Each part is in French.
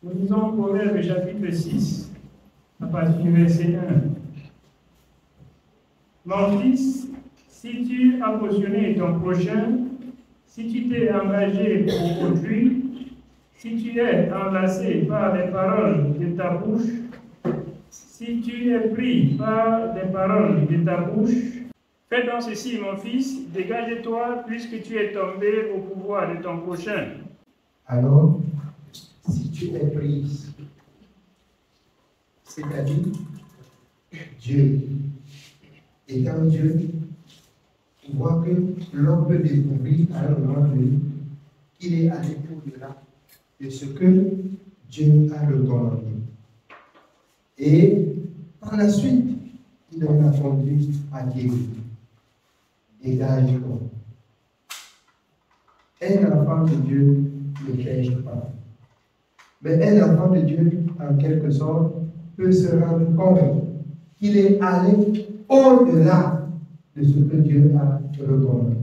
Nous lisons Proverbe chapitre 6, à partir du verset 1. Mon fils, si tu as cautionné ton prochain, si tu t'es engagé pour autrui, si tu es enlacé par les paroles de ta bouche, si tu es pris par les paroles de ta bouche, fais donc ceci, mon fils, dégage-toi puisque tu es tombé au pouvoir de ton prochain. Alors, si tu es prise, c'est-à-dire Dieu, étant Dieu, tu vois que l'homme peut découvrir à un moment donné qu'il est allé au-delà de ce que Dieu a recommandé. Et par la suite, il en a conduit à Dieu. Dégage-toi. Un enfant de Dieu ne pêche pas. Mais un enfant de Dieu, en quelque sorte, peut se rendre compte qu'il est allé au-delà de ce que Dieu a recommandé.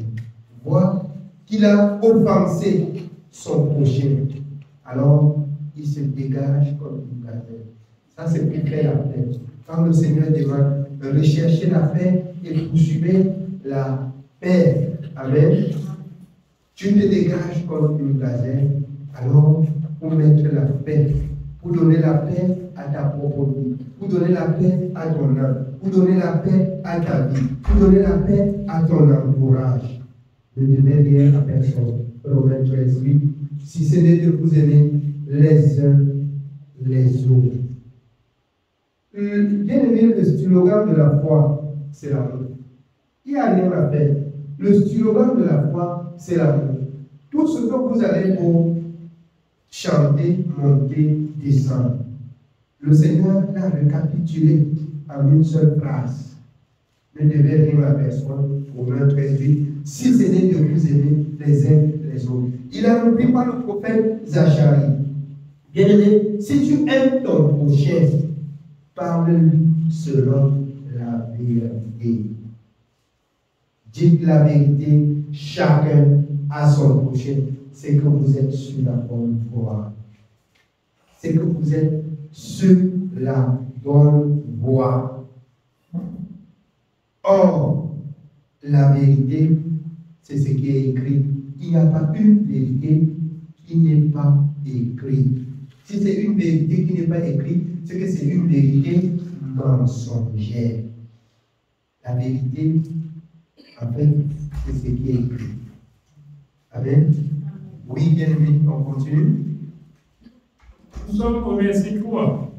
Voit qu'il a offensé son prochain. Alors, il se dégage comme une gazelle. Ça, c'est pour faire la paix. Quand le Seigneur demande de rechercher la paix et poursuivre la paix, amen, tu te dégages comme une gazelle. Alors, pour mettre la paix, pour donner la paix à ta propre vie, pour donner la paix à ton âme, pour donner la paix à ta vie, pour donner la paix à ton entourage. Ne devez rien à personne. Romains 13, 8. Si ce n'est de vous aimer les uns les autres. Bien aimé, le slogan de la foi, c'est l'amour. Il n'y a rien à faire. Le slogan de la foi, c'est l'amour. Tout ce que vous allez pour chanter, monter, descendre. Le Seigneur l'a récapitulé en une seule phrase. Ne devez rien à personne, Romains 13, 8, si ce n'est de vous aimer les uns les autres. Il a repris par le prophète Zacharie. Bien aimé, si tu aimes ton prochain, parle-lui selon la vérité. Dites la vérité, chacun à son prochain. C'est que vous êtes sur la bonne voie. C'est que vous êtes sur la bonne voie. Or, la vérité, c'est ce qui est écrit. Il n'y a pas une vérité qui n'est pas écrite. Si c'est une vérité qui n'est pas écrite, c'est que c'est une vérité mensongère. La vérité, en fait, c'est ce qui est écrit. Amen. Oui, bien aimé, on continue. Nous sommes au verset 3.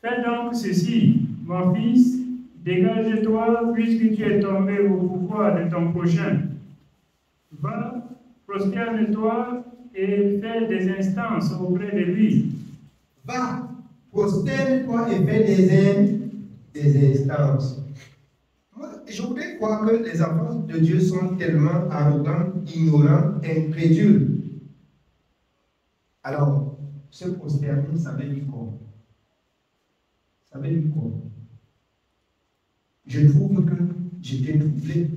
Fais donc ceci, mon fils, dégage-toi puisque tu es tombé au pouvoir de ton prochain. Va, prosterne-toi et fais des instances auprès de lui. Va, prosterne-toi et fais des instances. Moi, je voudrais croire que les enfants de Dieu sont tellement arrogants, ignorants, incrédules. Alors, se prosterner, ça veut dire quoi? Ça veut dire quoi? Je trouve que j'étais troublé.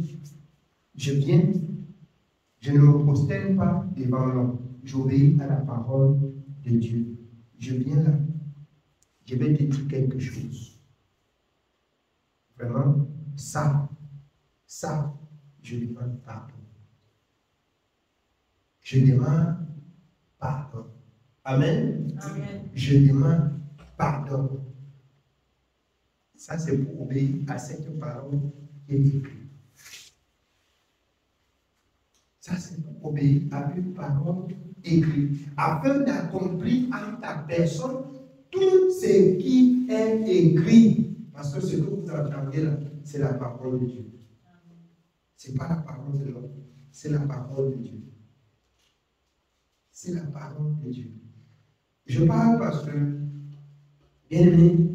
Je viens, je ne me prosterne pas devant l'homme. J'obéis à la parole de Dieu. Je viens là. Je vais te dire quelque chose. Vraiment, ça, je demande pardon. Je demande pardon. Amen. Amen. Je demande pardon. Ça, c'est pour obéir à cette parole qui est écrite. Ça, c'est pour obéir à une parole écrite, afin d'accomplir en ta personne tout ce qui est écrit. Parce que ce que vous entendez là, c'est la parole de Dieu. Ce n'est pas la parole de l'homme, c'est la parole de Dieu. C'est la parole de Dieu. Je parle parce que, bien aimé,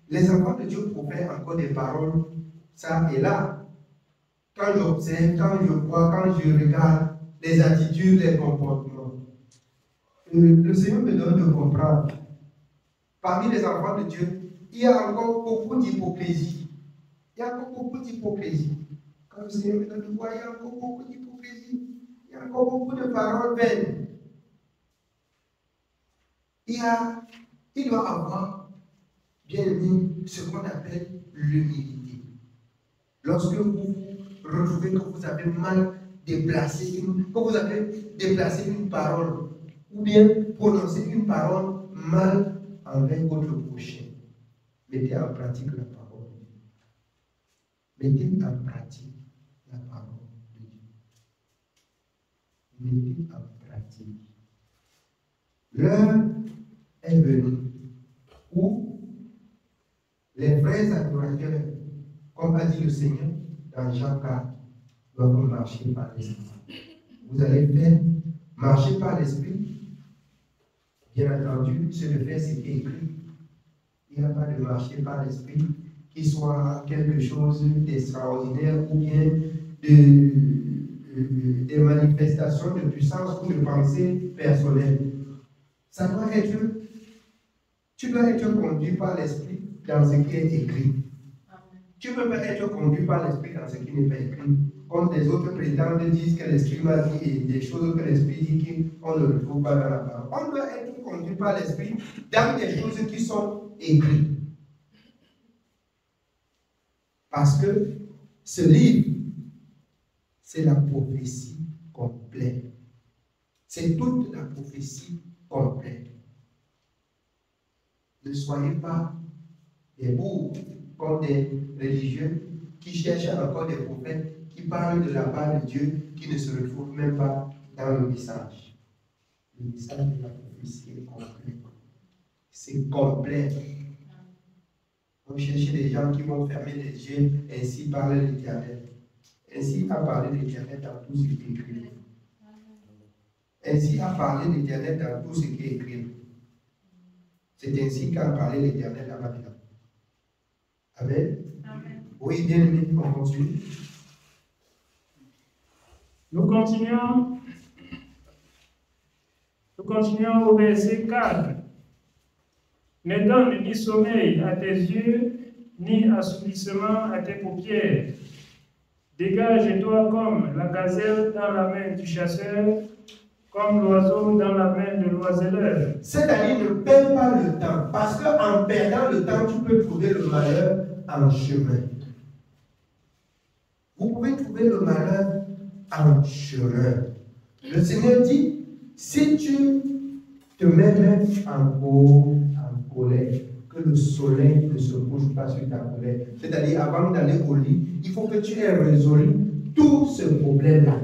les enfants de Dieu profèrent encore des paroles, ça et là. Quand j'observe, quand je vois, quand je regarde les attitudes, les comportements, le Seigneur me donne de comprendre. Parmi les enfants de Dieu, il y a encore beaucoup d'hypocrisie. Il y a encore beaucoup d'hypocrisie. Quand le Seigneur me donne de voir, il y a encore beaucoup d'hypocrisie. Il y a encore beaucoup de paroles vaines. il doit avoir, bien aimé, ce qu'on appelle l'humilité. Lorsque vous retrouvez que vous avez mal déplacé une parole, ou bien prononcé une parole mal envers votre prochain, mettez en pratique la parole de Dieu. Mettez en pratique la parole de Dieu. Mettez en pratique. L'heure est venue où les vrais adorateurs, comme a dit le Seigneur dans Jean 4, doivent marcher par l'Esprit. Vous allez faire marcher par l'Esprit. Bien entendu, c'est de faire ce qui est écrit. Il n'y a pas de marcher par l'Esprit qui soit quelque chose d'extraordinaire ou bien des manifestations de puissance ou de pensée personnelle. Ça doit être, tu dois être conduit par l'Esprit dans ce qui est écrit. Tu ne peux pas être conduit par l'Esprit dans ce qui n'est pas écrit. Comme les autres prétendent disent que l'Esprit m'a dit et des choses que l'Esprit dit qu'on ne retrouve pas dans la parole. On doit être conduit par l'Esprit dans des choses qui sont écrites. Parce que ce livre, c'est la prophétie complète. C'est toute la prophétie complète. Ne soyez pas des bourgs comme des religieux qui cherchent encore des prophètes qui parlent de la part de Dieu qui ne se retrouvent même pas dans le message. Le message de la prophétie est complet. C'est complet. On cherche des gens qui vont fermer les yeux, ainsi parler l'Éternel. Ainsi a parlé l'Éternel dans tout ce qui est écrit. Ainsi a parlé l'Éternel dans tout ce qui est écrit. C'est ainsi qu'a parlé l'Éternel à Babylone. Amen. Amen. Oui, bien aimé, on continue. Nous continuons au verset 4. Ne donne ni sommeil à tes yeux, ni assoupissement à tes paupières. Dégage-toi comme la gazelle dans la main du chasseur, comme l'oiseau dans la main de l'oiseleur. C'est-à-dire, ne perds pas le temps, parce qu'en perdant le temps, tu peux trouver le malheur en chemin. Vous pouvez trouver le malheur en chemin. Le Seigneur dit, si tu te mets même en colère, que le soleil ne se couche pas sur ta colère, c'est-à-dire avant d'aller au lit, il faut que tu aies résolu tout ce problème-là.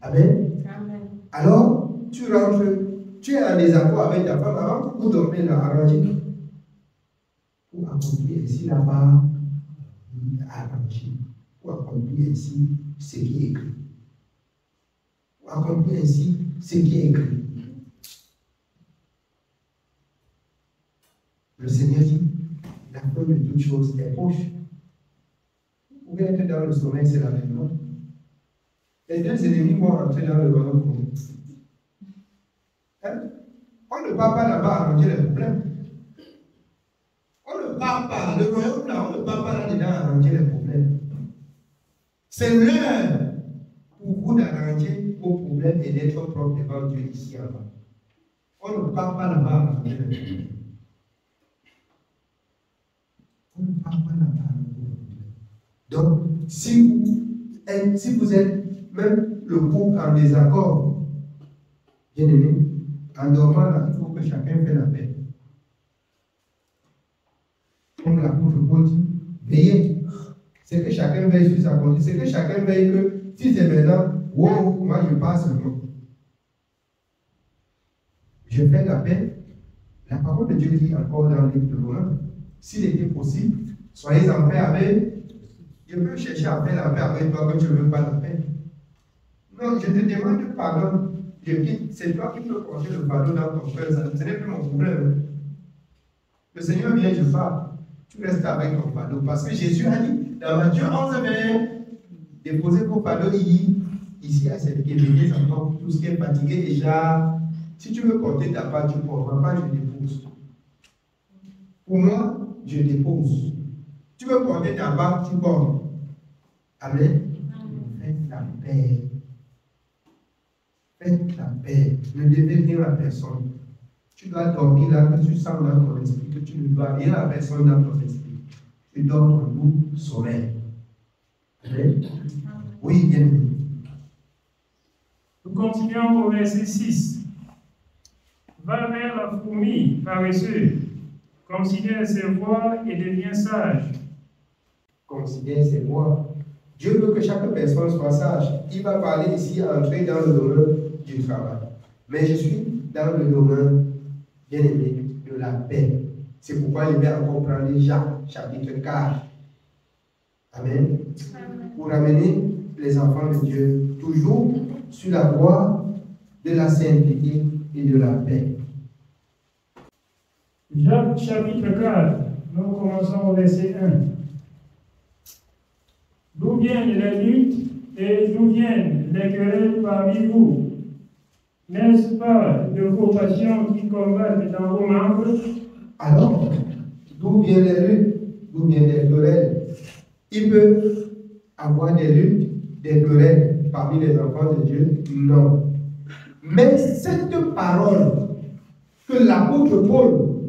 Amen. Amen. Alors, tu rentres, tu es en désaccord avec ta femme avant que vous dormez là, arrangez pour accomplir ici là-bas, arranger, pour accomplir ici ce qui est écrit. Pour accomplir ici ce qui est écrit. Le Seigneur dit, la fin de toute chose est proche. Vous pouvez être dans le sommeil, c'est l'avènement. Les deux ennemis vont rentrer dans le royaume commun. Hein? On ne part pas là-bas arranger les problèmes. On ne part pas, le royaume là, on ne part pas là-dedans arranger les problèmes. C'est l'heure pour vous d'arranger vos problèmes et d'être propre devant Dieu ici en bas. On ne part pas là-bas arranger les problèmes. On ne part pas là-bas arranger les problèmes. Donc, si vous êtes même le couple en désaccord, bien aimé, en dormant là, il faut que chacun fait la paix. Comme l'apôtre Paul dit, veillez. C'est que chacun veille sur sa conduite. C'est que chacun veille que si c'est maintenant, wow, moi je passe seulement. Je fais la paix. La parole de Dieu dit encore dans le livre de Romains, s'il était possible, soyez en paix avec. Je peux chercher à faire la paix avec toi quand tu ne veux pas la paix. Non, je te demande pardon. C'est toi qui peux porter le fardeau dans ton cœur. Ce n'est plus mon problème. Le Seigneur vient, je parle. Tu restes avec ton fardeau. Parce que Jésus a dit, dans Matthieu 11, déposez vos fardeaux ici à cette église encore. Tout ce qui est fatigué déjà. Si tu veux porter ta part, tu ne porteras pas, je dépose. Pour moi, je dépose. Tu veux porter ta part, tu portes. Amen. Faites la paix. Faites la paix. Ne devez rien à personne. Tu dois dormir là, que tu sens dans ton esprit, que tu ne dois rien à personne dans ton esprit. Tu dors ton doux sommeil. Amen. Oui, bien aimé. Nous continuons au verset 6. Va vers la fourmi paresseuse, considère ses voies et deviens sage. Considère ses voies. Dieu veut que chaque personne soit sage. Il va parler ici, entrer dans le domaine du travail. Mais je suis dans le domaine, bien aimé, de la paix. C'est pourquoi il va encore prendre Jacques, chapitre 4. Amen. Pour amener les enfants de Dieu toujours sur la voie de la sainteté et de la paix. Jacques chapitre 4, nous commençons au verset 1. D'où viennent les luttes et d'où viennent les querelles parmi vous? N'est-ce pas de vos passions qui combattent dans vos membres? Alors, d'où viennent les luttes? D'où viennent les querelles? Il peut avoir des luttes, des querelles parmi les enfants de Dieu? Non. Mais cette parole que l'apôtre Paul,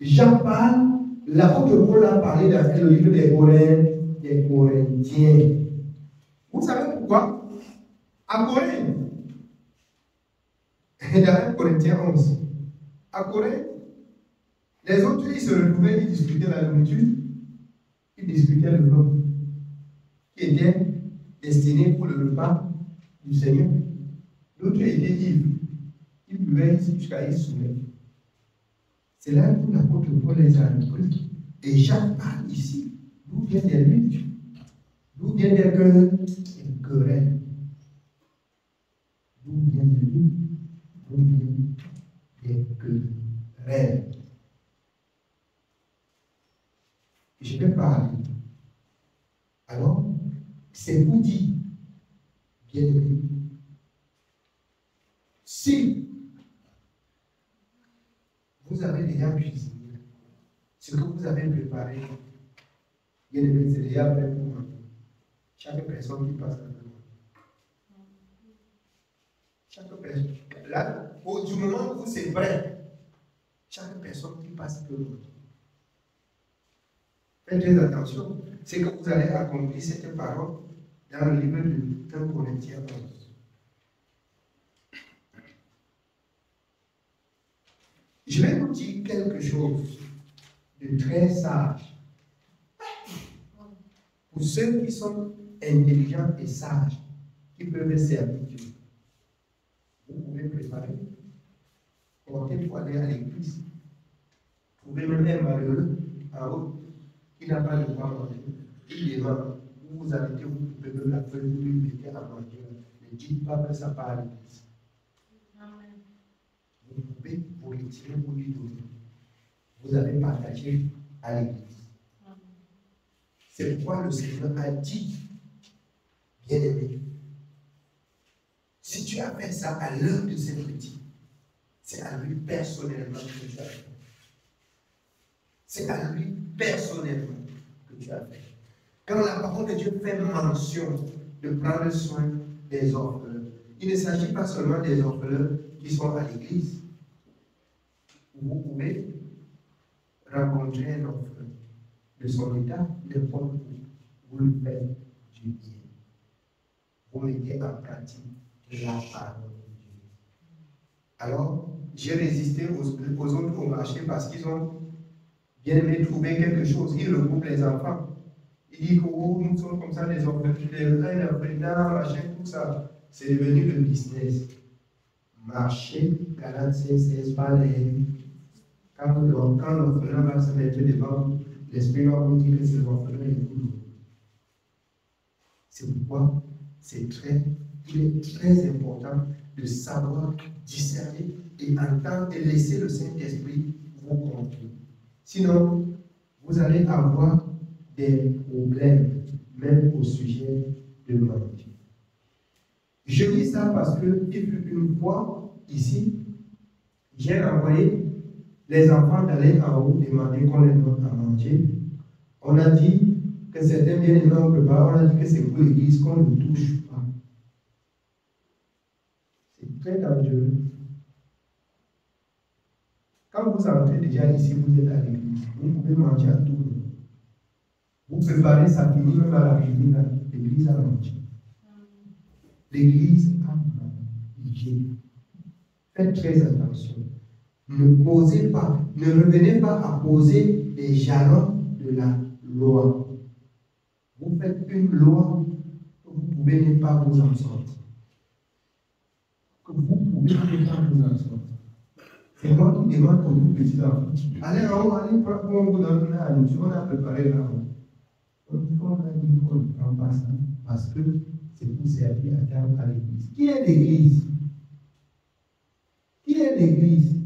Jean parle, l'apôtre Paul a parlé dans le livre des Corinthiens. Vous savez pourquoi? À Corinthe, dans 1 Corinthiens 11, à Corinthe, les autres, ils se retrouvaient, ils discutaient la nourriture, ils discutaient le vin, qui était destiné pour le repas du Seigneur. L'autre était ivre, il buvait jusqu'à y soumettre. C'est là où l'apôtre Paul les a repris. Et Jacques parle ici. D'où viennent les luttes? D'où viennent les querelles? D'où viennent les luttes? D'où viennent les querelles? Je vais parler. Alors, c'est vous dire, bien aimé, si vous avez déjà cuisiné ce que vous avez préparé, bien aimé, c'est déjà prêt pour manger. Chaque personne qui passe à vous. Chaque personne. Là, du moment où c'est vrai, chaque personne qui passe peut manger. Faites très attention. C'est que vous allez accomplir cette parole dans le livre de 1 Corinthiens 11. Je vais vous dire quelque chose de très sage. Pour ceux qui sont intelligents et sages, qui peuvent servir Dieu, vous pouvez préparer, porter pour aller à l'église. Vous pouvez même un malheureux en haut qui n'a pas de quoi manger. Il demande, vous arrêtez, vous pouvez même la feuille, vous lui mettez à manger. Ne dites pas que ça part à l'église. Vous pouvez vous retirer, vous lui donner. Vous avez partagé à l'église. C'est pourquoi le Seigneur a dit, bien aimé, si tu as fait ça à l'un de ces petits, c'est à lui personnellement que tu as fait. C'est à lui personnellement que tu as fait. Quand la parole de Dieu fait mention de prendre soin des orphelins, il ne s'agit pas seulement des orphelins qui sont à l'église. Vous pouvez rencontrer un orphelin de son état, n'importe où. Vous lui faites du bien. Vous mettez en pratique la parole de Dieu. Alors, j'ai résisté aux autres au marché parce qu'ils ont bien aimé trouver quelque chose. Ils regroupent les enfants. Ils disent que oh, nous sommes comme ça, les orphelins, les orphelins, machin, tout ça. C'est devenu le business. Marché, 45, 16 par les. Quand l'orphelin va se mettre devant, l'esprit va vous dire que c'est l'orphelin et tout. C'est pourquoi il est très important de savoir discerner et entendre et laisser le Saint-Esprit vous conduire. Sinon, vous allez avoir des problèmes, même au sujet de manger. Je dis ça parce que, une fois, ici, j'ai envoyé les enfants d'aller en haut demander qu'on les donne à manger. On a dit que certains bien aimés ont préparé, on a dit que c'est pour l'église qu'on ne touche pas. C'est très dangereux. Quand vous entrez déjà ici, vous êtes à l'église. Vous pouvez manger à tout le monde. Vous préparez, ça finit même à la cuisine. L'église a mangé. L'église a mangé. Faites très attention. Ne posez pas, ne revenez pas à poser les jalons de la loi. Vous faites une loi que vous pouvez ne pas vous en sortir. Que vous pouvez ne pas vous en sortir. C'est moi qui demande pour vous, petits enfants. Allez en haut, allez, on vous donne la nourriture, on a préparé là-haut. On a dit qu'on ne prend pas ça parce que c'est pour servir à terme à l'église. Qui est l'église? Qui est l'église?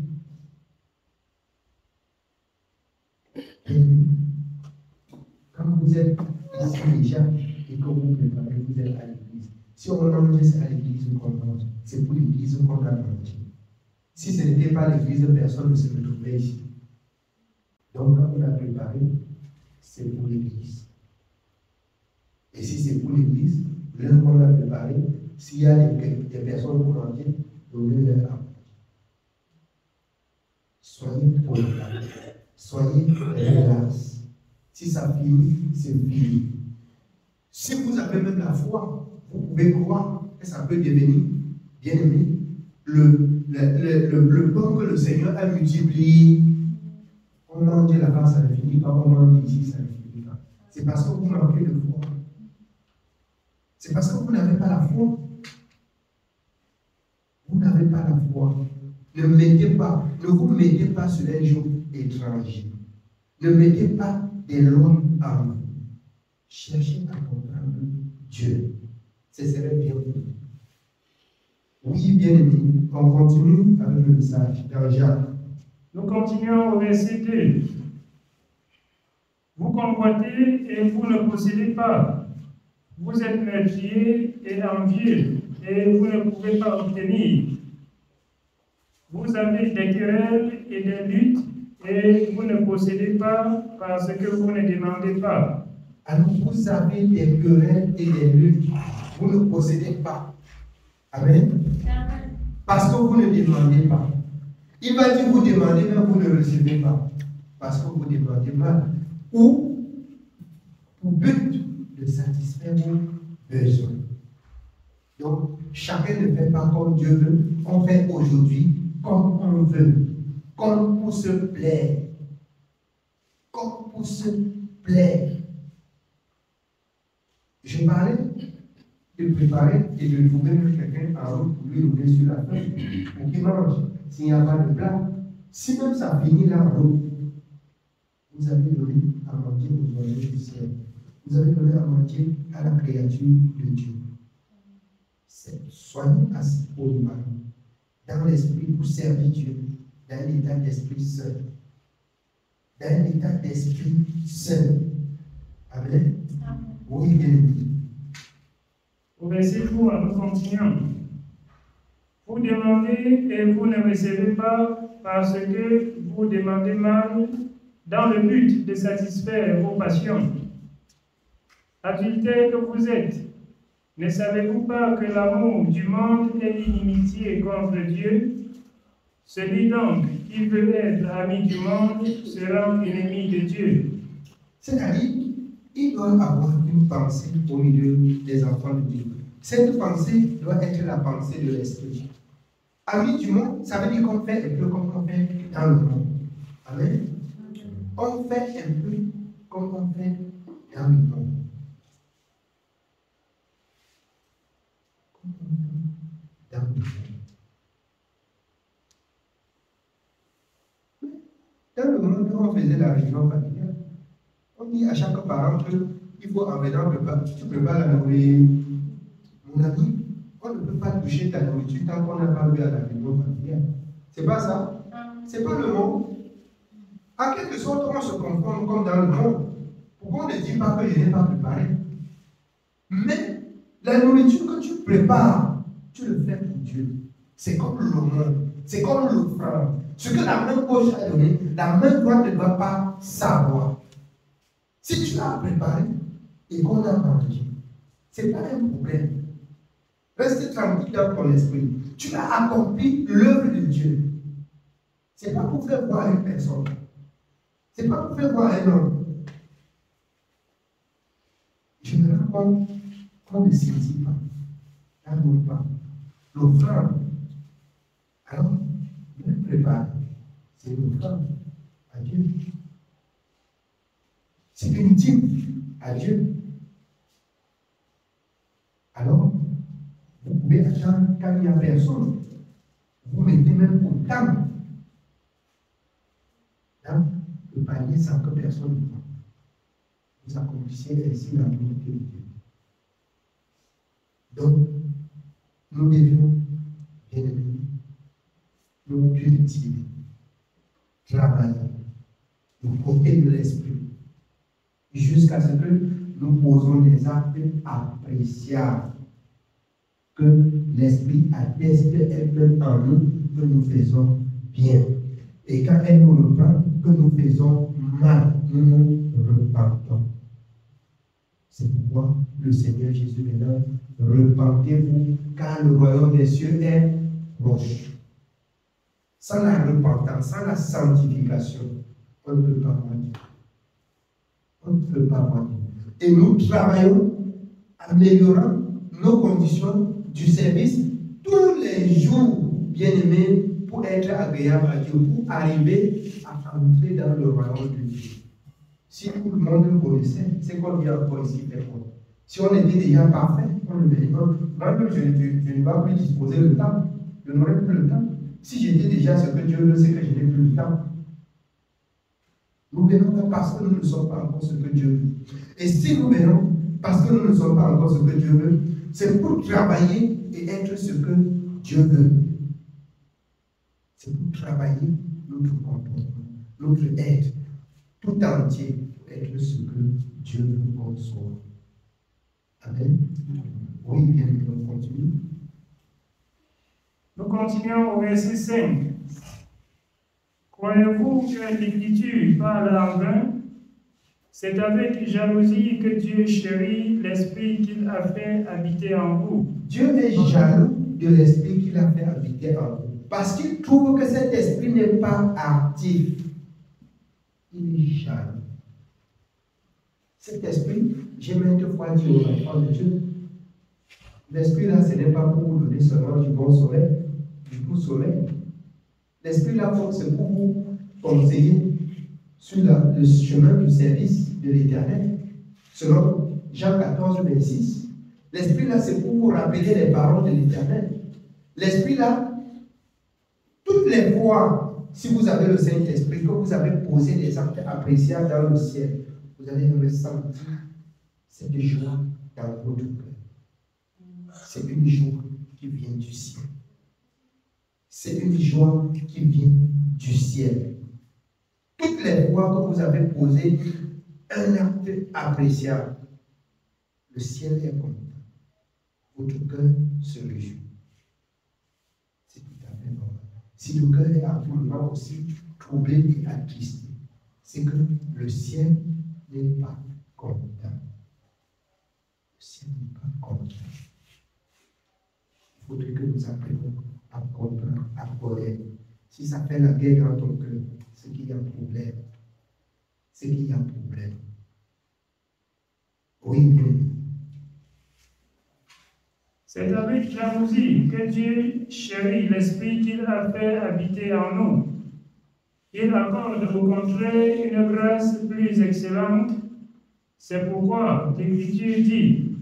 Quand vous êtes ici déjà et que vous préparez, vous êtes à l'église. Si on mange à l'église qu'on mange, c'est pour l'église qu'on a mangé. Si ce n'était pas l'église, personne ne se retrouvait ici. Donc, quand on a préparé, c'est pour l'église. Et si c'est pour l'église, l'heure qu'on a préparé, s'il y a des personnes pour manger, donnez-leur à manger. Soyez polyvalents. Soyez relax. Si ça finit, c'est fini. Si vous avez même la foi, vous pouvez croire que ça peut devenir, bien aimé, le pain que le Seigneur a multiplié. On mange là-bas, ça ne finit pas. On mange ici, ça ne finit pas. C'est parce que vous manquez de foi. C'est parce que vous n'avez pas la foi. Vous n'avez pas la foi. Ne vous mettez pas sur un joug étranger. Ne mettez pas des lois en vous. Cherchez à comprendre Dieu. Ce serait bien pour vous. Oui, bien aimé, on continue avec le message dans Jacques. Nous continuons au verset 2. Vous convoitez et vous ne possédez pas. Vous êtes meurtriers et envieux et vous ne pouvez pas obtenir. Vous avez des querelles et des luttes et vous ne possédez pas parce que vous ne demandez pas. Alors vous avez des querelles et des luttes. Vous ne possédez pas. Amen. Parce que vous ne demandez pas. Il va dire vous demandez, mais vous ne recevez pas. Parce que vous demandez mal. Ou pour but de satisfaire vos besoins. Donc, chacun ne fait pas comme Dieu veut. On fait aujourd'hui comme on veut. Comme pour se plaire. Comme pour se plaire. Je parlais de préparer et de trouver quelqu'un en route pour lui ouvrir sur la feuille pour qu'il mange. S'il n'y a pas de plat, si même ça finit là en route, vous avez donné à manger aux oiseaux du ciel. Vous avez donné à manger à la créature de Dieu. Soyez assis polyvalent dans l'esprit pour servir Dieu, dans un état d'esprit saint. Dans un état d'esprit saint. Amen. Oui, bien dit. Au verset 3, nous continuons. Vous demandez et vous ne recevez pas parce que vous demandez mal dans le but de satisfaire vos passions. Adultères que vous êtes, ne savez-vous pas que l'amour du monde est inimitié contre Dieu? Celui donc qui veut être ami du monde sera ennemi de Dieu. C'est-à-dire, il doit avoir une pensée au milieu des enfants de Dieu. Cette pensée doit être la pensée de l'esprit. Ami du monde, ça veut dire qu'on fait un peu comme on fait dans le monde. Amen. On fait un peu comme on fait dans le monde. Dans le monde. Dans le monde, on faisait la réunion familiale. On dit à chaque parent qu'il faut en venant tu prépares la nourriture. Mon ami, on ne peut pas toucher ta nourriture tant qu'on n'a pas vu à la réunion familiale. C'est pas ça? C'est pas le monde. En quelque sorte, on se conforme comme dans le monde. Pourquoi on ne dit pas que je n'ai pas préparé? Mais la nourriture que tu prépares, tu le fais pour Dieu. C'est comme le monde. C'est comme l'offrande. Ce que la main gauche a donné, la main droite ne doit pas savoir. Si tu l'as préparé et qu'on a mangé, ce n'est pas un problème. Reste tranquille dans ton esprit. Tu as accompli l'œuvre de Dieu. Ce n'est pas pour faire voir une personne. Ce n'est pas pour faire voir un homme. Je me rends compte qu'on ne saisit pas. Là, non pas. L'offrande. Alors, bien préparé. C'est l'offrande à Dieu. C'est une dîme à Dieu. Alors, vous pouvez attendre quand il n'y a personne. Vous mettez même au temps. Là, le panier sans que personne ne voit. Vous accomplissez ainsi la volonté de Dieu. Donc, nous devions, bien aimés, nous cultiver, travailler, nous porter de l'esprit, jusqu'à ce que nous posons des actes appréciables, que l'esprit atteste elle-même en nous que nous faisons bien. Et quand elle nous reprend, que nous faisons mal, nous nous repentons. C'est pourquoi le Seigneur Jésus est là. Repentez-vous, car le royaume des cieux est proche. Sans la repentance, sans la sanctification, on ne peut pas voir Dieu. On ne peut pas voir Dieu. Et nous travaillons, améliorant nos conditions du service tous les jours, bien-aimés, pour être agréable à Dieu, pour arriver à entrer dans le royaume de Dieu. Si tout le monde connaissait, c'est qu'on vient encore ici faire quoi? Si on était déjà parfait, on le verrait. Moi-même, je ne vais pas plus disposer le temps. Je n'aurai plus le temps. Si j'étais déjà ce que Dieu veut, c'est que je n'ai plus le temps. Nous venons là parce que nous ne sommes pas encore ce que Dieu veut. Et si nous venons parce que nous ne sommes pas encore ce que Dieu veut, c'est pour travailler et être ce que Dieu veut. C'est pour travailler notre comportement, notre être, tout entier, pour être ce que Dieu veut qu'on soit. Amen. Oui, bien, on continue. Nous continuons au verset 5. Croyez-vous que l'Écriture parle en vain? C'est avec jalousie que Dieu chérit l'esprit qu'il a fait habiter en vous. Dieu est jaloux de l'esprit qu'il a fait habiter en vous. Parce qu'il trouve que cet esprit n'est pas actif. Il est jaloux. Cet esprit, j'ai maintes fois dit aux enfants de Dieu, l'esprit là, ce n'est pas pour vous donner seulement du bon soleil, du doux soleil. L'esprit là, c'est pour vous conseiller sur le chemin du service de l'Éternel. Selon Jean 14, 26. L'esprit là, c'est pour vous rappeler les paroles de l'Éternel. L'esprit là, toutes les fois, si vous avez le Saint-Esprit, que vous avez posé des actes appréciables dans le ciel, vous allez ressentir cette joie dans votre cœur. C'est une joie qui vient du ciel. C'est une joie qui vient du ciel. Toutes les fois que vous avez posé un acte appréciable, le ciel est content. Votre cœur se réjouit. C'est tout à fait normal. Si le cœur est absolument aussi troublé et attristé, c'est que le ciel n'est pas content. Le ciel n'est pas content. Il faudrait que nous apprenions à comprendre, à connaître. Si ça fait la guerre dans ton cœur, c'est qu'il y a un problème. C'est qu'il y a un problème. Oui, bien. C'est avec jalousie que Dieu chérit l'esprit qu'il a fait habiter en nous. Il accorde au contraire une grâce plus excellente. C'est pourquoi l'Écriture dit,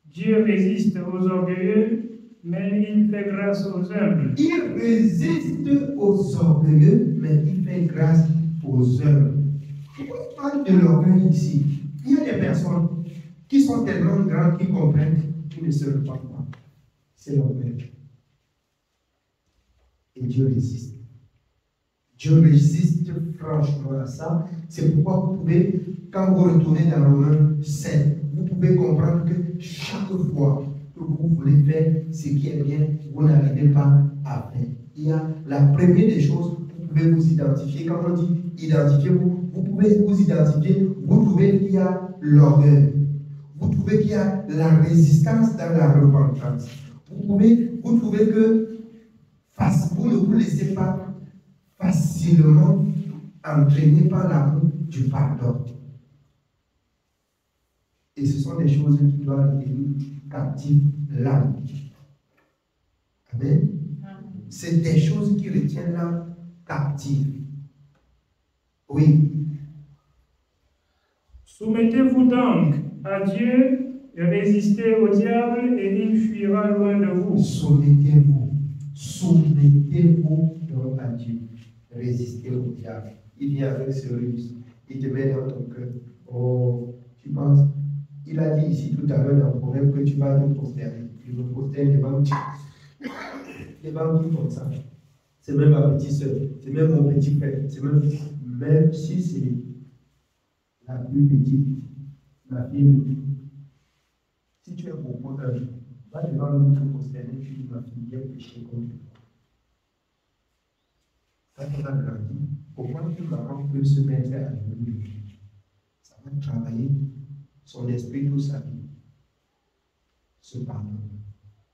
Dieu résiste aux orgueilleux, mais il fait grâce aux humbles. Il résiste aux orgueilleux, mais il fait grâce aux humbles. Pourquoi il parle de l'orgueil ici? Il y a des personnes qui sont tellement grandes qu'ils comprennent qu'ils ne se repartent pas. C'est l'orgueil. Et Dieu résiste. Dieu résiste franchement à ça. C'est pourquoi vous pouvez, quand vous retournez dans Romains 7, vous pouvez comprendre que chaque fois que vous voulez faire ce qui est bien, vous n'arrivez pas à faire. Il y a la première des choses, vous pouvez vous identifier. Quand on dit identifiez-vous, vous pouvez vous identifier. Vous trouvez qu'il y a l'orgueil. Vous trouvez qu'il y a la résistance dans la repentance. Vous trouvez que vous ne vous laissez pas facilement facilement entraîné par l'amour du pardon. Et ce sont des choses qui doivent tenir captives l'âme. Amen. C'est des choses qui retiennent l'âme captive. Oui. Soumettez-vous donc à Dieu, résistez au diable et il fuira loin de vous. Soumettez-vous. Soumettez-vous donc à Dieu. Résistez au diable. Il vient avec ce ruse. Il te met dans ton cœur. Oh, tu penses. Il a dit ici tout à l'heure dans le problème que tu vas te prosterner. Tu me prosternes devant Dieu. Devant qui comme ça? C'est même ma petite soeur. C'est même mon petit frère. C'est même si c'est la plus petite, la fille. Si tu es pour va devant lui te prosterner, tu dis ma fille, j'ai péché contre toi. Quand on a grandi, comment une maman peut se mettre à genoux? Ça va travailler son esprit toute sa vie. Ce pardon.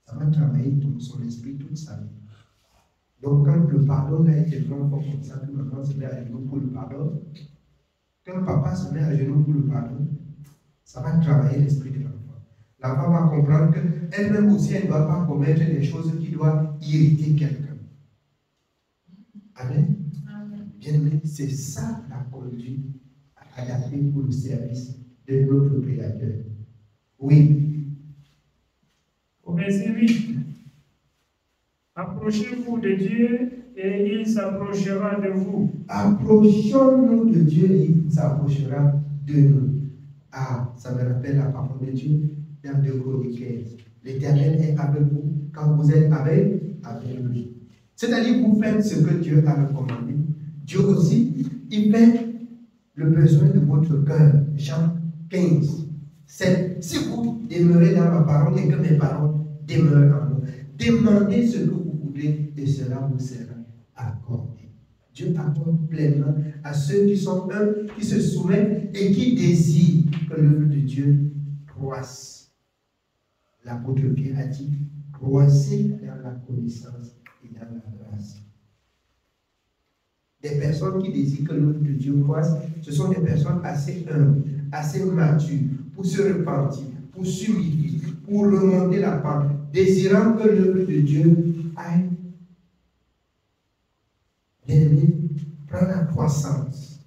Ça va travailler son esprit toute sa vie. Donc, quand le pardon a été tellement fort comme ça, que maman se met à genoux pour le pardon, quand papa se met à genoux pour le pardon, ça va travailler l'esprit de l'enfant. L'enfant va comprendre qu'elle-même aussi, elle ne doit pas commettre des choses qui doivent irriter quelqu'un. Amen. Bien aimé, c'est ça la conduite adaptée pour le service de notre Créateur. Oui. Au verset 8. Approchez-vous de Dieu et il s'approchera de vous. Approchons-nous de Dieu et il s'approchera de nous. Ah, ça me rappelle la parole de Dieu dans 2 Chroniques 15. L'Éternel est avec vous quand vous êtes avec lui. C'est-à-dire que vous faites ce que Dieu a recommandé. Dieu aussi, il fait le besoin de votre cœur. Jean 15, 7. Si vous demeurez dans ma parole et que mes paroles demeurent en vous, demandez ce que vous voulez et cela vous sera accordé. Dieu accorde pleinement à ceux qui sont humbles, qui se soumettent et qui désirent que l'œuvre de Dieu croisse. L'apôtre Pierre a dit, croissez dans la connaissance et dans la grâce. Des personnes qui désirent que l'œuvre de Dieu croisse, ce sont des personnes assez humbles, assez matures, pour se repentir, pour s'humilier, pour remonter la pente, désirant que l'œuvre de Dieu aille. Bien-aimé, prends la croissance.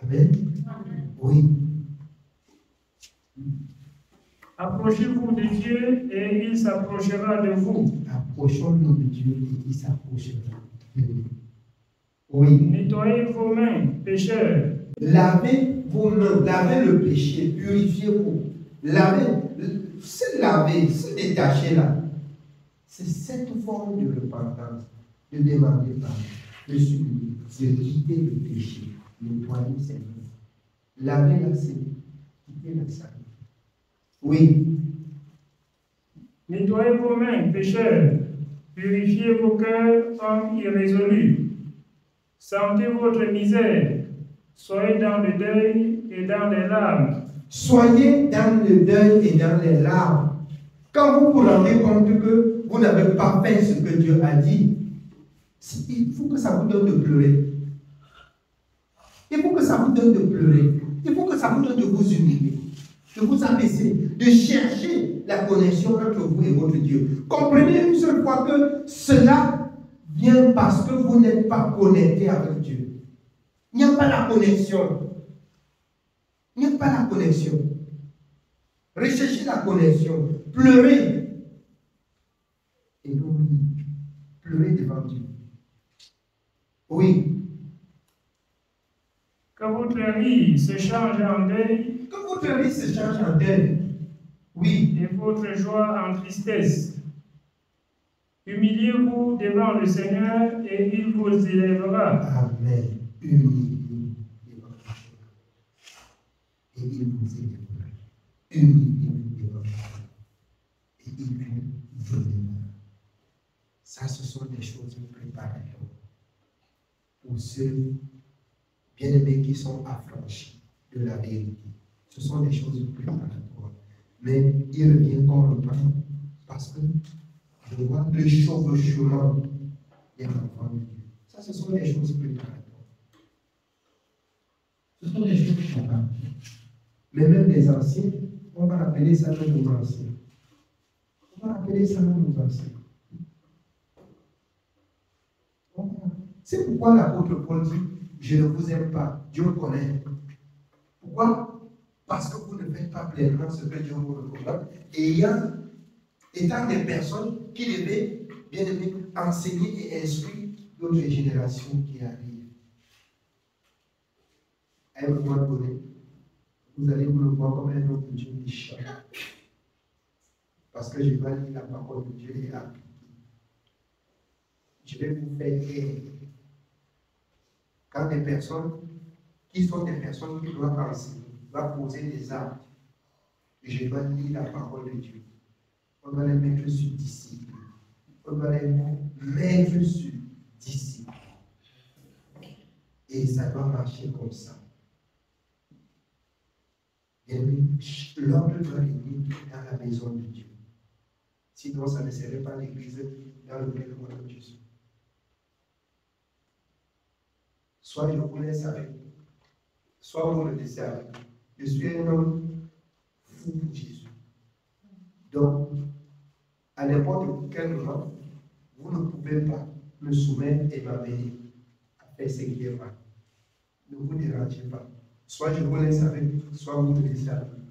Amen. Oui. Approchez-vous de Dieu et il s'approchera de vous. Approchons-nous de Dieu et il s'approchera de nous. Oui. Nettoyez vos mains, pécheurs. Lavez vos mains, lavez le péché, purifiez-vous. Lavez, se laver, se détacher là. C'est cette forme de repentance, de demander pardon, de s'humilier, de quitter le péché, nettoyer ses mains. Laver la scène, quitter la salle. Oui. Nettoyez vos mains, pécheurs. Purifiez vos cœurs, hommes irrésolus. Sentez votre misère. Soyez dans le deuil et dans les larmes. Soyez dans le deuil et dans les larmes. Quand vous vous rendez compte que vous n'avez pas fait ce que Dieu a dit, il faut que ça vous donne de pleurer. Il faut que ça vous donne de pleurer. Il faut que ça vous donne de vous humilier, de vous abaisser, de chercher la connexion entre vous et votre Dieu. Comprenez une seule fois que cela vient parce que vous n'êtes pas connecté avec Dieu. Il n'y a pas la connexion. Il n'y a pas la connexion. Recherchez la connexion. Pleurez. Et non, pleurez devant Dieu. Oui. Que votre rire se change en deuil. Que votre rire se change en deuil. Oui. Et votre joie en tristesse. Humiliez-vous devant le Seigneur et il vous élèvera. Amen. Humiliez-vous devant le Seigneur et il vous élèvera. Humiliez-vous devant le Seigneur et il vous élèvera. Ça, ce sont des choses préparatoires pour ceux bien-aimés qui sont affranchis de la vérité. Ce sont des choses préparatoires. Mais il revient qu'on reprend parce que je vois le chevauchement des enfants de Dieu. Ça, Ça, ce sont des choses préparatoires. Ce sont des choses préparatoires. Mais même les anciens, on va appeler ça nos anciens. On va appeler ça nos anciens. C'est pourquoi l'apôtre Paul dit, je ne vous aime pas, Dieu me connaît. Pourquoi? Parce que vous ne faites pas pleinement ce que Dieu vous recommande. Et étant des personnes qui devaient, bien aimé, enseigner et instruire d'autres générations qui arrivent. À un moment donné, vous allez vous le voir comme un homme de Dieu méchant. Parce que je vais lire la parole de Dieu et appliquer. Je vais vous faire taire. Quand des personnes, qui sont des personnes qui doivent enseigner, doivent poser des actes, je dois lire la parole de Dieu. On doit les mettre sur discipline. On doit les mettre sur discipline. Et ça doit marcher comme ça. L'ordre doit venir dans la maison de Dieu. Sinon, ça ne serait pas l'église dans lequel moi je suis. Soit je vous laisse avec vous, soit vous le laissez avec vous. Je suis un homme fou pour Jésus. Donc, à n'importe quel moment, vous ne pouvez pas me soumettre et m'amener à faire ce qui est mal. Ne vous dérangez pas. Soit je vous laisse avec vous, soit vous me laissez avec vous.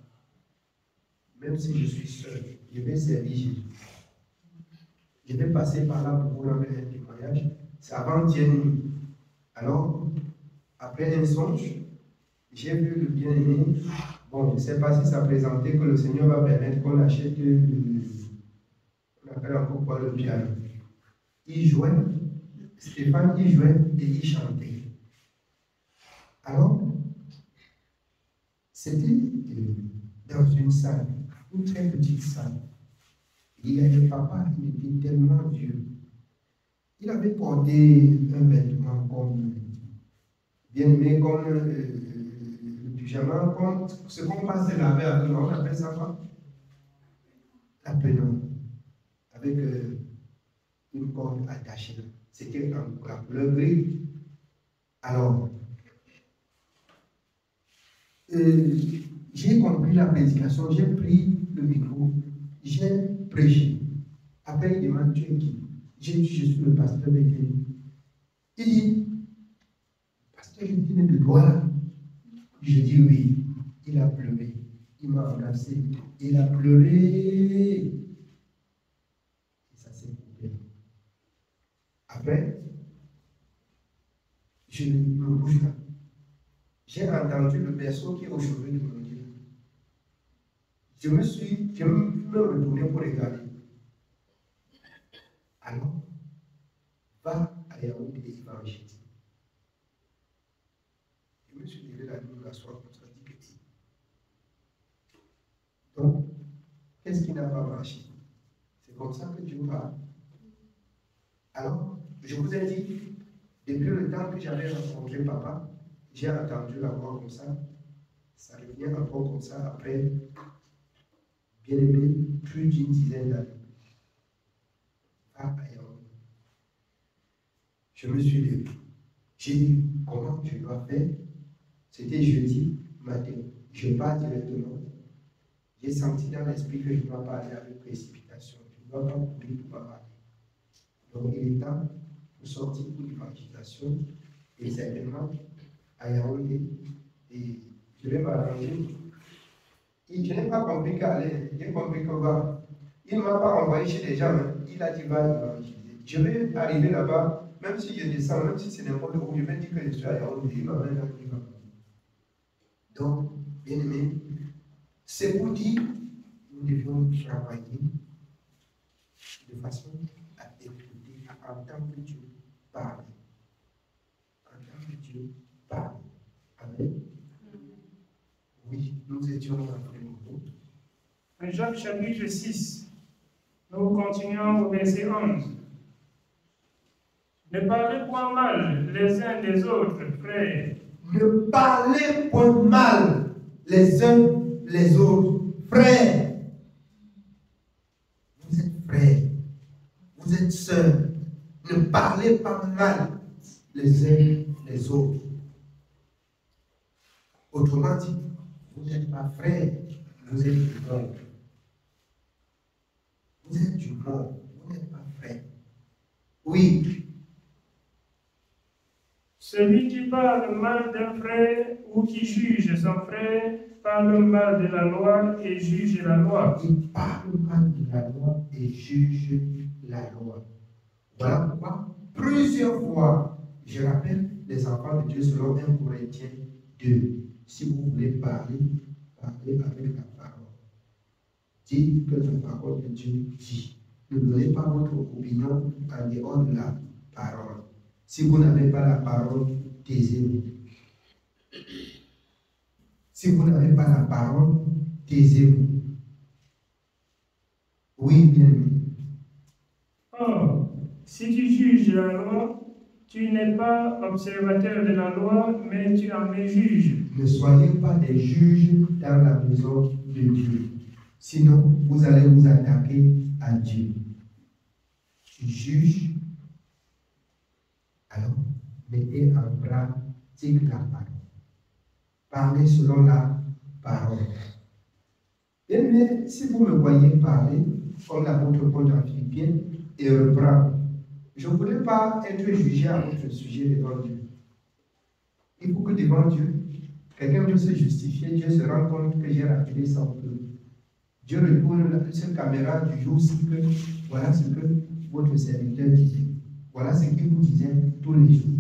Même si je suis seul, je vais servir Jésus. Je vais passer par là pour vous rendre un témoignage. C'est avant-hier nuit. Alors, après un songe, j'ai vu le bien-aimé. Bon, je ne sais pas si ça présentait que le Seigneur va permettre qu'on achète on appelle encore quoi le piano. Il jouait, Stéphane, il jouait et il chantait. Alors, c'était dans une salle, une très petite salle. Il y avait papa, il était tellement vieux. Il avait porté un vêtement comme bien aimé, comme le pyjama, comme ce qu'on passe laver avec, on appelle ça quoi? La peignoir, avec une corde attachée. C'était en couleur gris. Alors, j'ai compris la prédication, j'ai pris le micro, j'ai prêché. Après, il demande, tu es qui? J'ai dit, je suis le pasteur Bégué. Il dit, pasteur Bégué de Douala. Je dis oui. Il a pleuré. Il m'a embrassé. Il a pleuré. Et ça s'est coupé. Après, je me bouge là. J'ai entendu le berceau qui est au chevet de mon Dieu. Je me retourné pour regarder. Alors, va à Yaoundé et évangéliser. Je me suis levé la nuit, la soirée, pour ça, dit que donc, qu'est-ce qui n'a pas marché? C'est comme ça que Dieu parle. Alors, je vous ai dit, depuis le temps que j'avais rencontré papa, j'ai entendu la voix comme ça. Ça revient encore comme ça après, bien aimé, plus d'une dizaine d'années. Je me suis levé. J'ai dit, comment je dois faire? C'était jeudi matin. Je pars directement. J'ai senti dans l'esprit que je dois parler avec précipitation. Je ne dois pas courir pour parler. Donc il est temps de sortir pour l'évangélisation et certainement à Yaoundé. Et je vais m'arranger. Et je n'ai pas compris qu'aller, j'ai compris que va. Il ne m'a pas envoyé chez les gens, hein. Il a dit va évangéliser. Je vais arriver là-bas, même si je descends, même si c'est n'importe où, je vais dire que je suis à Yaoundé, il m'amène là où il va. Donc, bien aimé, c'est pour dire nous devions travailler de façon à écouter, à entendre Dieu parler. Entendre Dieu parler. Amen. Oui, nous étions dans le niveau. En Jacques chapitre 6, nous continuons au verset 11. Ne parlez point mal les uns des autres, frères. Ne parlez point mal les uns les autres, frères. Vous êtes frères, vous êtes sœurs. Ne parlez pas mal les uns les autres. Autrement dit, vous n'êtes pas frères, vous êtes du monde. Vous êtes du monde, vous n'êtes pas frères. Oui. Celui qui parle mal d'un frère ou qui juge son frère parle mal de la loi et juge la loi. Il parle mal de la loi et juge la loi. Voilà pourquoi, plusieurs fois, je rappelle les enfants de Dieu selon 1 Corinthiens 2. Si vous voulez parler, parlez avec la parole. Dites que la parole de Dieu dit. Ne donnez pas votre opinion en dehors de la parole. Si vous n'avez pas la parole, taisez-vous. Si vous n'avez pas la parole, taisez-vous. Oui, bien aimé. Or, si tu juges la loi, tu n'es pas observateur de la loi, mais tu en es juge. Ne soyez pas des juges dans la maison de Dieu. Sinon, vous allez vous attaquer à Dieu. Tu juges, alors mettez en pratique la parole. Parlez selon la parole. Mais si vous me voyez parler, comme l'apôtre Paul dans Philippiens, et reprendre, je ne voulais pas être jugé à votre sujet devant Dieu. Il faut que devant Dieu, quelqu'un veut se justifier, Dieu se rend compte que j'ai rappelé ça un peu. Dieu retourne cette caméra du jour, c'est que voilà ce que votre serviteur disait. Voilà ce qu'il vous disait tous les jours.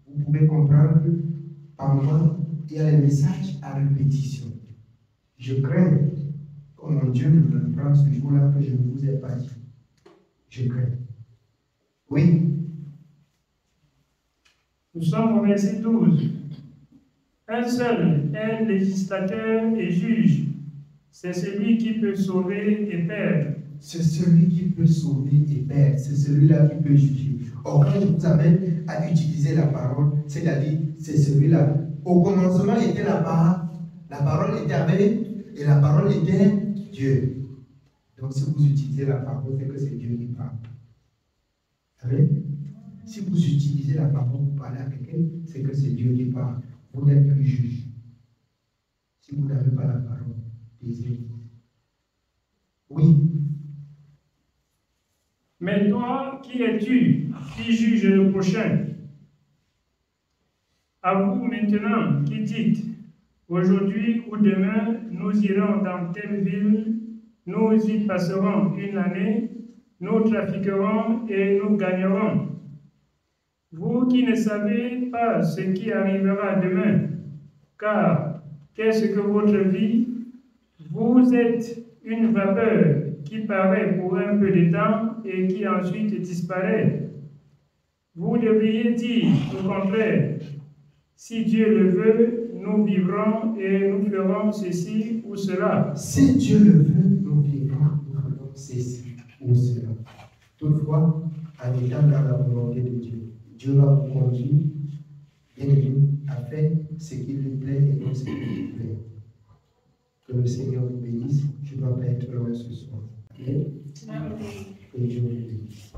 Vous pouvez comprendre que par moment, il y a des messages à répétition. Je crains que mon Dieu ne me prenne ce jour-là que je ne vous ai pas dit. Je crains. Oui. Nous sommes au verset 12. Un seul est législateur et juge. C'est celui qui peut sauver et perdre. C'est celui qui peut sauver et perdre. C'est celui-là qui peut juger. Or, quand je vous amène à utiliser la parole, c'est-à-dire, c'est celui-là. Au commencement était la parole était avec, et la parole était Dieu. Donc, si vous utilisez la parole, c'est que c'est Dieu qui parle. Amen. Si vous utilisez la parole pour parler à quelqu'un, c'est que c'est Dieu qui parle. Vous n'êtes plus juge. Si vous n'avez pas la parole, taisez-vous. Oui. Mais toi, qui es-tu qui juge le prochain? À vous maintenant qui dites, aujourd'hui ou demain, nous irons dans telle ville, nous y passerons une année, nous trafiquerons et nous gagnerons. Vous qui ne savez pas ce qui arrivera demain, car qu'est-ce que votre vie? Vous êtes une vapeur qui paraît pour un peu de temps et qui ensuite disparaît. Vous devriez dire au contraire, si Dieu le veut, nous vivrons et nous ferons ceci ou cela. Si Dieu le veut, nous vivrons, nous ferons ceci ou cela. Toutefois, en étant dans la volonté de Dieu, Dieu va vous conduire, bien aimé, à faire ce qui lui plaît et non ce qui lui plaît. Que le Seigneur vous bénisse. Je ne dois pas être loin ce soir. Amen. Que Dieu vous bénisse.